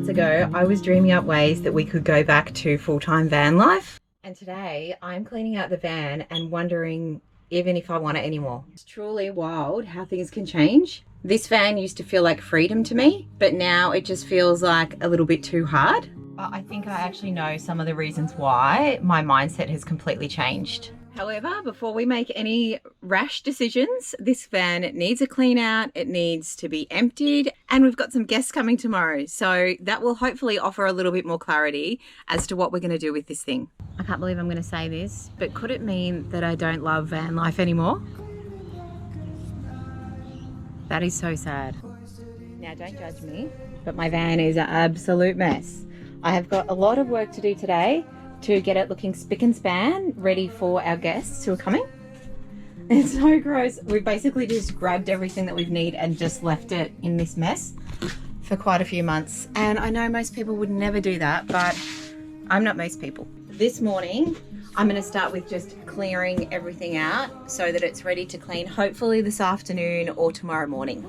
months ago, I was dreaming up ways that we could go back to full-time van life. And today I'm cleaning out the van and wondering even if I want it anymore. It's truly wild how things can change. This van used to feel like freedom to me, but now it just feels like a little bit too hard. But I think I actually know some of the reasons why my mindset has completely changed. However, before we make any rash decisions, this van needs a clean out, it needs to be emptied, and we've got some guests coming tomorrow. So that will hopefully offer a little bit more clarity as to what we're going to do with this thing. I can't believe I'm going to say this, but could it mean that I don't love van life anymore? That is so sad. Now, don't judge me, but my van is an absolute mess. I have got a lot of work to do today to get it looking spick and span, ready for our guests who are coming. It's so gross. We've basically just grabbed everything that we need and just left it in this mess for quite a few months. And I know most people would never do that, but I'm not most people. This morning, I'm going to start with just clearing everything out so that it's ready to clean, hopefully this afternoon or tomorrow morning.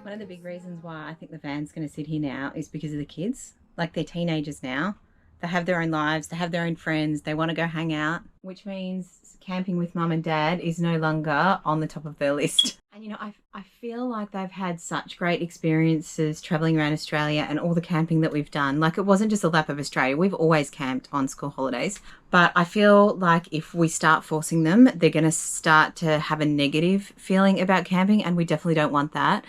One of the big reasons why I think the van's going to sit here now is because of the kids. Like, they're teenagers now. They have their own lives, they have their own friends, they want to go hang out, which means camping with mum and dad is no longer on the top of their list. And you know, I feel like they've had such great experiences traveling around Australia and all the camping that we've done. Like, it wasn't just a lap of Australia. We've always camped on school holidays. But I feel like if we start forcing them, they're going to start to have a negative feeling about camping, and we definitely don't want that.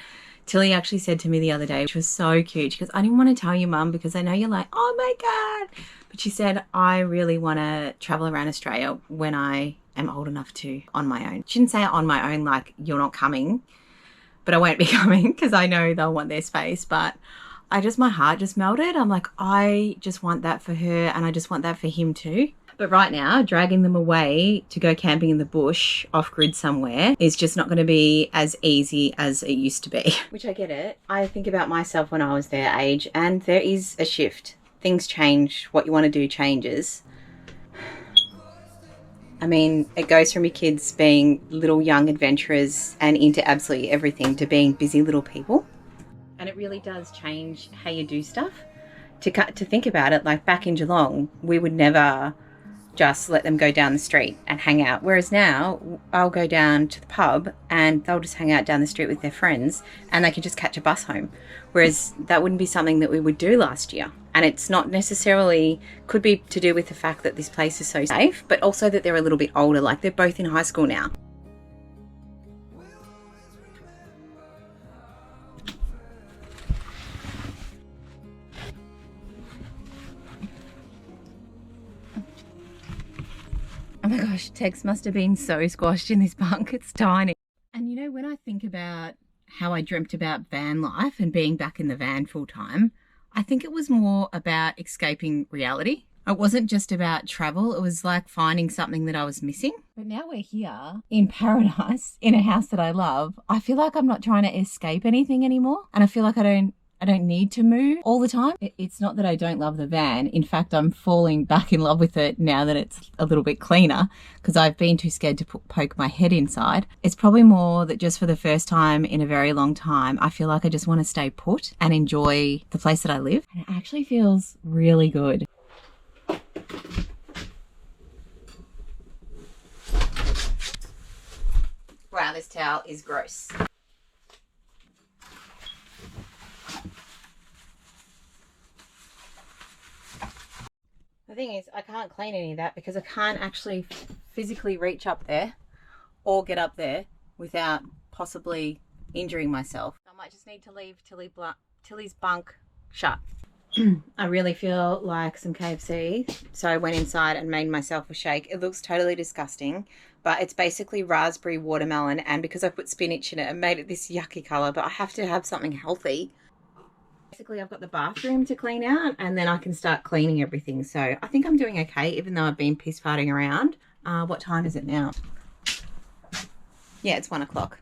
Tilly actually said to me the other day, which was so cute, she goes, I didn't want to tell you, Mum, because I know you're like, oh my God. But she said, I really want to travel around Australia when I am old enough to, on my own. She didn't say on my own, like, you're not coming, but I won't be coming because I know they'll want their space. But my heart just melted. I'm like, I just want that for her, and I just want that for him too. But right now, dragging them away to go camping in the bush off-grid somewhere is just not going to be as easy as it used to be. Which I get it. I think about myself when I was their age, and there is a shift. Things change. What you want to do changes. I mean, it goes from your kids being little young adventurers and into absolutely everything to being busy little people. And it really does change how you do stuff. To think about it, like back in Geelong, we would never just let them go down the street and hang out. Whereas now, I'll go down to the pub and they'll just hang out down the street with their friends and they can just catch a bus home. Whereas that wouldn't be something that we would do last year. And it's not necessarily, could be to do with the fact that this place is so safe, but also that they're a little bit older, like they're both in high school now. Oh my gosh, Tex must have been so squashed in this bunk. It's tiny. And you know, when I think about how I dreamt about van life and being back in the van full time, I think it was more about escaping reality. It wasn't just about travel. It was like finding something that I was missing. But now we're here in paradise, in a house that I love. I feel like I'm not trying to escape anything anymore. And I feel like I don't need to move all the time. It's not that I don't love the van. In fact, I'm falling back in love with it now that it's a little bit cleaner because I've been too scared to poke my head inside. It's probably more that just for the first time in a very long time, I feel like I just want to stay put and enjoy the place that I live. And it actually feels really good. Wow, this towel is gross. The thing is, I can't clean any of that because I can't actually physically reach up there or get up there without possibly injuring myself. I might just need to leave Tilly's bunk shut. I really feel like some KFC, so I went inside and made myself a shake. It looks totally disgusting, but it's basically raspberry watermelon, and because I put spinach in it, it made it this yucky colour, but I have to have something healthy. Basically, I've got the bathroom to clean out, and then I can start cleaning everything, so I think I'm doing okay, even though I've been piss-farting around. What time is it now? Yeah, it's 1 o'clock.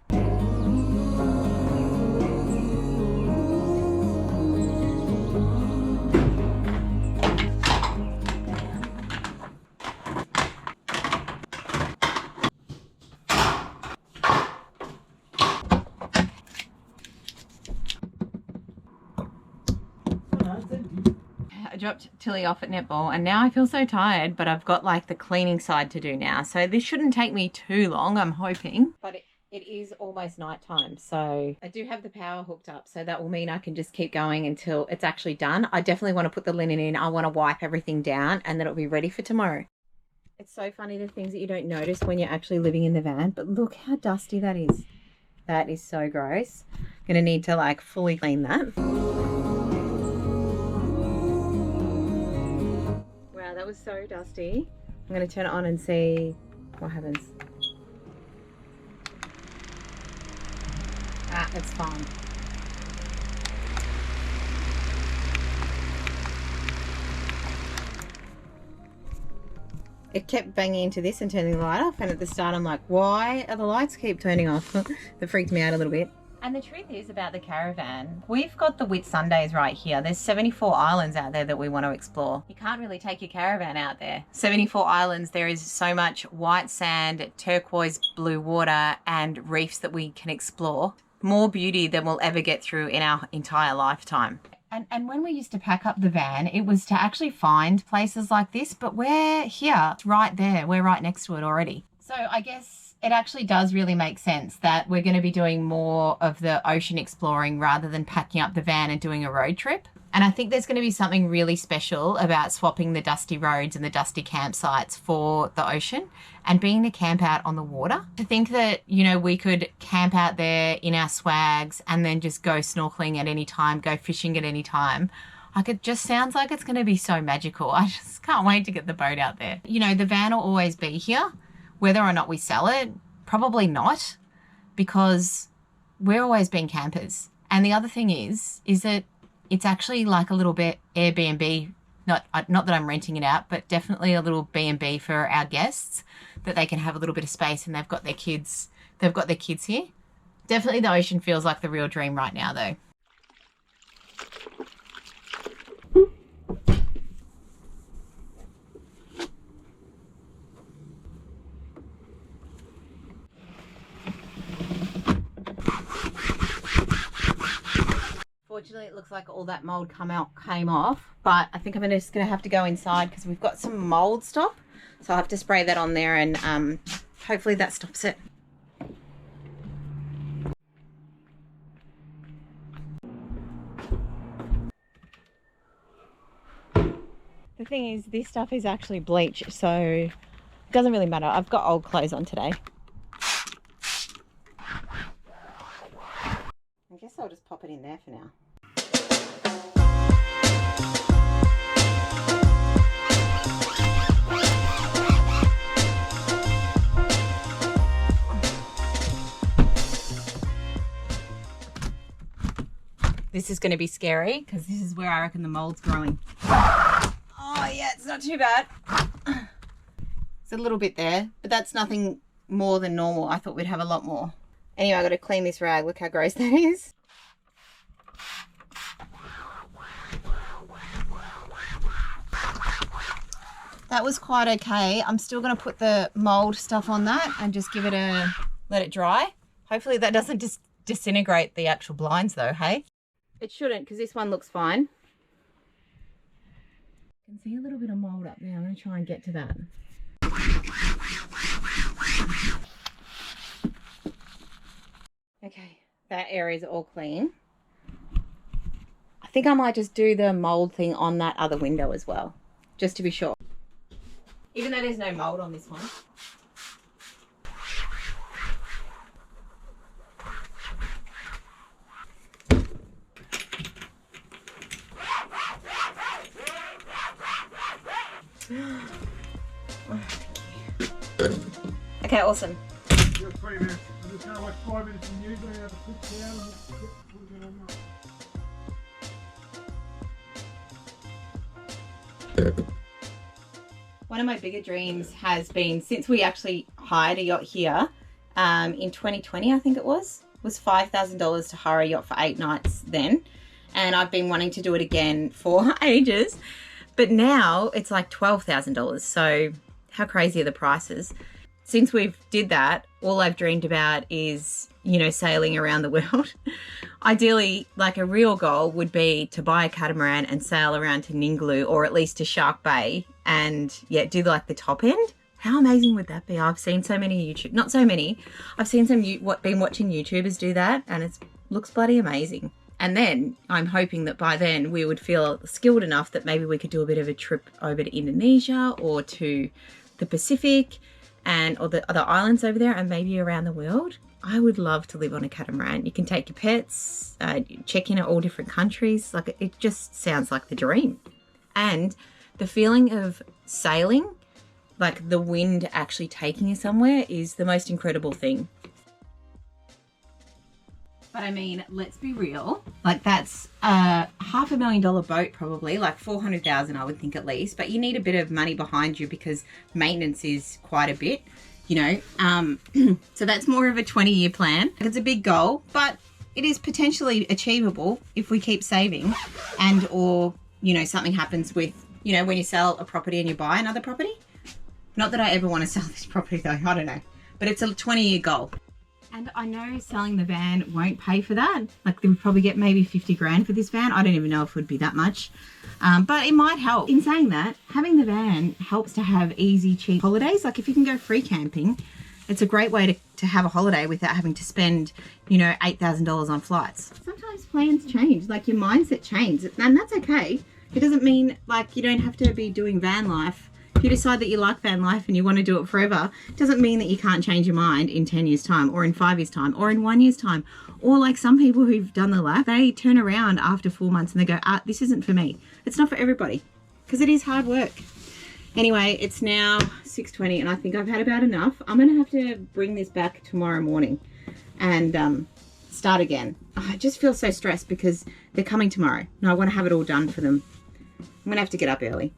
I dropped Tilly off at netball and now I feel so tired, but I've got like the cleaning side to do now. So this shouldn't take me too long, I'm hoping. But it is almost night time. So I do have the power hooked up. So that will mean I can just keep going until it's actually done. I definitely want to put the linen in. I want to wipe everything down and then it'll be ready for tomorrow. It's so funny, the things that you don't notice when you're actually living in the van. But look how dusty that is. That is so gross. I'm going to need to like fully clean that. Wow, that was so dusty. I'm going to turn it on and see what happens. Ah, it's fine. It kept banging into this and turning the light off, and at the start I'm like, why are the lights keep turning off? That freaked me out a little bit. And the truth is about the caravan, we've got the Whitsundays right here. There's 74 islands out there that we want to explore. You can't really take your caravan out there. 74 islands, there is so much white sand, turquoise blue water and reefs that we can explore. More beauty than we'll ever get through in our entire lifetime. And when we used to pack up the van, it was to actually find places like this, but we're here, it's right there. We're right next to it already. So I guess it actually does really make sense that we're going to be doing more of the ocean exploring rather than packing up the van and doing a road trip. And I think there's going to be something really special about swapping the dusty roads and the dusty campsites for the ocean and being to camp out on the water. To think that, you know, we could camp out there in our swags and then just go snorkeling at any time, go fishing at any time. Like, it just sounds like it's going to be so magical. I just can't wait to get the boat out there. You know, the van will always be here, whether or not we sell it, probably not, because we're always been campers. And the other thing is that it's actually like a little bit Airbnb, not that I'm renting it out, but definitely a little B&B for our guests, that they can have a little bit of space and they've got their kids here. Definitely the ocean feels like the real dream right now though. Fortunately, it looks like all that mold came off, but I think I'm just going to have to go inside because we've got some mold stop. So I'll have to spray that on there and hopefully that stops it. The thing is, this stuff is actually bleach, so it doesn't really matter. I've got old clothes on today. I guess I'll just pop it in there for now. This is going to be scary because this is where I reckon the mold's growing. Oh yeah, it's not too bad. It's a little bit there, but that's nothing more than normal. I thought we'd have a lot more. Anyway, I got to clean this rag. Look how gross that is. That was quite okay. I'm still going to put the mold stuff on that and just give it let it dry. Hopefully that doesn't just disintegrate the actual blinds though, hey? It shouldn't, because this one looks fine. I can see a little bit of mold up there. I'm going to try and get to that. Okay, that area is all clean. I think I might just do the mold thing on that other window as well, just to be sure. Even though there's no mold on this one. Oh, thank you. Okay, awesome. You're 20 minutes. I'm just going to watch 5 minutes of news. I'm going to have a quick shower and we'll get on that. One of my bigger dreams has been, since we actually hired a yacht here in 2020, I think it was $5,000 to hire a yacht for 8 nights then. And I've been wanting to do it again for ages. But now it's like $12,000. So how crazy are the prices? Since we've did that, all I've dreamed about is, you know, sailing around the world. Ideally, like a real goal would be to buy a catamaran and sail around to Ningaloo or at least to Shark Bay and do like the top end. How amazing would that be? I've seen so many not so many. I've seen been watching YouTubers do that and it looks bloody amazing. And then I'm hoping that by then we would feel skilled enough that maybe we could do a bit of a trip over to Indonesia or to the Pacific or the other islands over there and maybe around the world. I would love to live on a catamaran. You can take your pets, check in at all different countries. Like it just sounds like the dream. And the feeling of sailing, like the wind actually taking you somewhere, is the most incredible thing. But I mean, let's be real. Like that's a $500,000 boat probably, like 400,000 I would think at least. But you need a bit of money behind you because maintenance is quite a bit, you know. So that's more of a 20-year plan. It's a big goal, but it is potentially achievable if we keep saving or, you know, something happens with, you know, when you sell a property and you buy another property. Not that I ever want to sell this property though, I don't know. But it's a 20-year goal. And I know selling the van won't pay for that. Like we probably get maybe 50 grand for this van. I don't even know if it would be that much. But it might help. In saying that, having the van helps to have easy, cheap holidays. Like if you can go free camping, it's a great way to have a holiday without having to spend, you know, $8,000 on flights. Sometimes plans change, like your mindset changes, and that's okay. It doesn't mean like you don't have to be doing van life. If you decide that you like van life and you want to do it forever, it doesn't mean that you can't change your mind in 10 years time or in 5 years time or in 1 year's time. Or like some people who've done the life, they turn around after 4 months and they go, this isn't for me. It's not for everybody because it is hard work. Anyway, it's now 6:20 and I think I've had about enough. I'm going to have to bring this back tomorrow morning and start again. I just feel so stressed because they're coming tomorrow and I want to have it all done for them. I'm going to have to get up early.